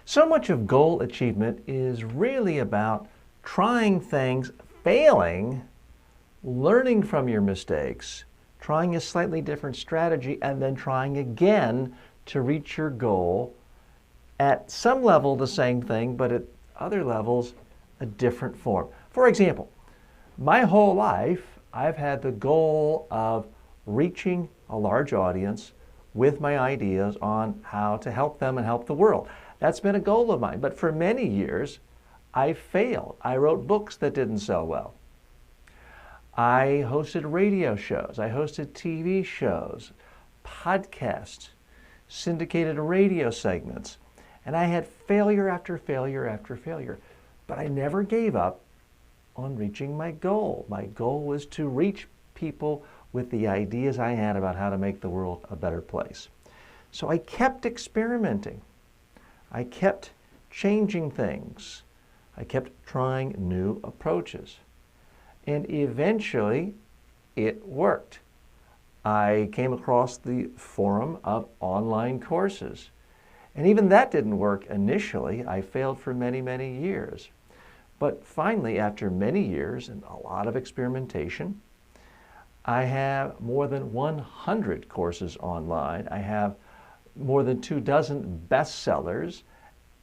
So much of goal achievement is really about trying things, failing, learning from your mistakes, trying a slightly different strategy, and then trying again to reach your goal. At some level, the same thing, but at other levels, a different form. For example, my whole life, I've had the goal of reaching a large audience with my ideas on how to help them and help the world. That's been a goal of mine. But for many years, I failed. I wrote books that didn't sell well. I hosted radio shows. I hosted TV shows, podcasts, syndicated radio segments. And I had failure after failure after failure. But I never gave up on reaching my goal. My goal was to reach people with the ideas I had about how to make the world a better place. So I kept experimenting. I kept changing things. I kept trying new approaches. And eventually, it worked. I came across the forum of online courses. And even that didn't work initially. I failed for many, many years. But finally, after many years and a lot of experimentation, I have more than 100 courses online. I have more than 24 bestsellers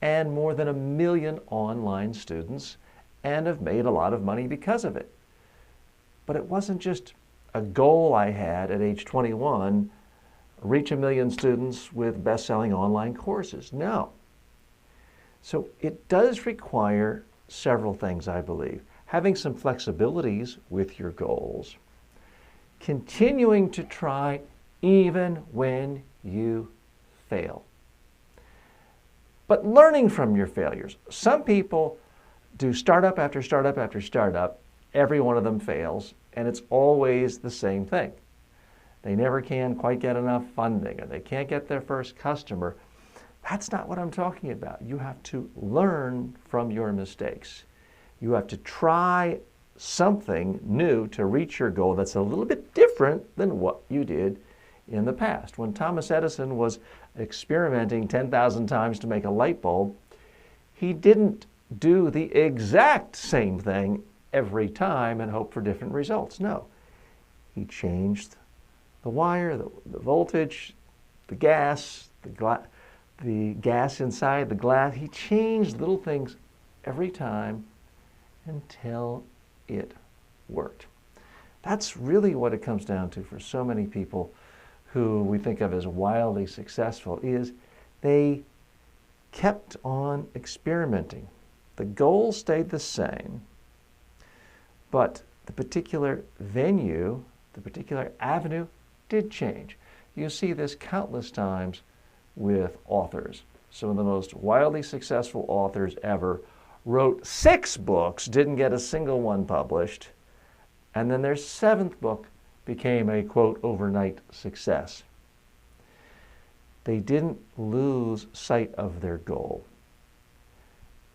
and more than 1 million online students, and have made a lot of money because of it. But it wasn't just a goal I had at age 21, reach 1 million students with best-selling online courses. No. So it does require several things, I believe. Having some flexibilities with your goals, continuing to try even when you fail, but learning from your failures. Some people do startup after startup after startup. Every one of them fails, and it's always the same thing. They never can quite get enough funding, or they can't get their first customer. That's not what I'm talking about. You have to learn from your mistakes. You have to try something new to reach your goal that's a little bit different than what you did in the past. When Thomas Edison was experimenting 10,000 times to make a light bulb, he didn't do the exact same thing every time and hope for different results. No. He changed the wire, the voltage, the gas, the gas inside the glass. He changed little things every time until it worked. That's really what it comes down to for so many people who we think of as wildly successful, is they kept on experimenting. The goal stayed the same, but the particular venue, the particular avenue did change. You see this countless times with authors. Some of the most wildly successful authors ever wrote 6 books, didn't get a single one published, and then their 7th book became a, quote, overnight success. They didn't lose sight of their goal.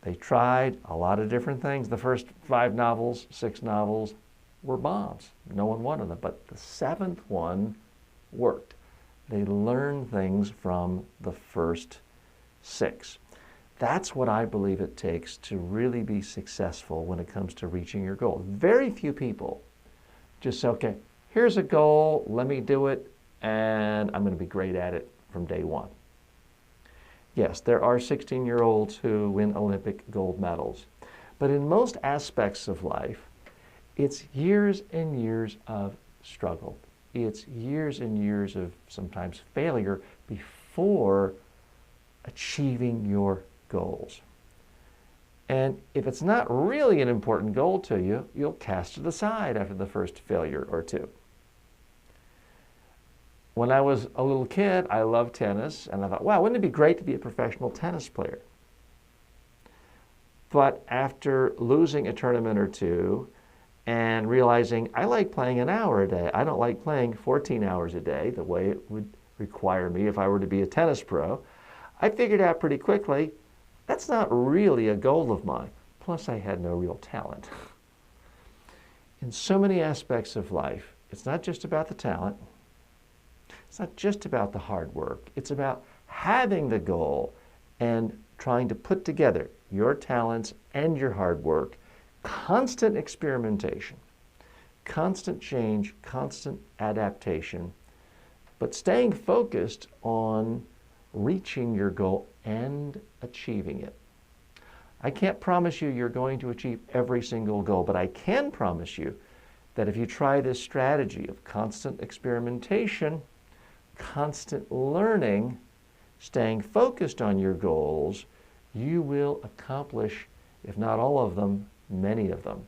They tried a lot of different things. The first 5 novels, 6 novels were bombs. No one wanted them, but the 7th one worked. They learned things from the first 6. That's what I believe it takes to really be successful when it comes to reaching your goal. Very few people just say, okay, here's a goal, let me do it, and I'm going to be great at it from day one. Yes, there are 16-year-olds who win Olympic gold medals. But in most aspects of life, it's years and years of struggle. It's years and years of sometimes failure before achieving your goals. And if it's not really an important goal to you, you'll cast it aside after the first failure or two. When I was a little kid, I loved tennis, and I thought, wow, wouldn't it be great to be a professional tennis player? But after losing a tournament or two and realizing I like playing an hour a day, I don't like playing 14 hours a day the way it would require me if I were to be a tennis pro, I figured out pretty quickly that's not really a goal of mine. Plus, I had no real talent. In so many aspects of life, it's not just about the talent. It's not just about the hard work. It's about having the goal and trying to put together your talents and your hard work, constant experimentation, constant change, constant adaptation, but staying focused on reaching your goal and achieving it. I can't promise you you're going to achieve every single goal, but I can promise you that if you try this strategy of constant experimentation, constant learning, staying focused on your goals, you will accomplish, if not all of them, many of them.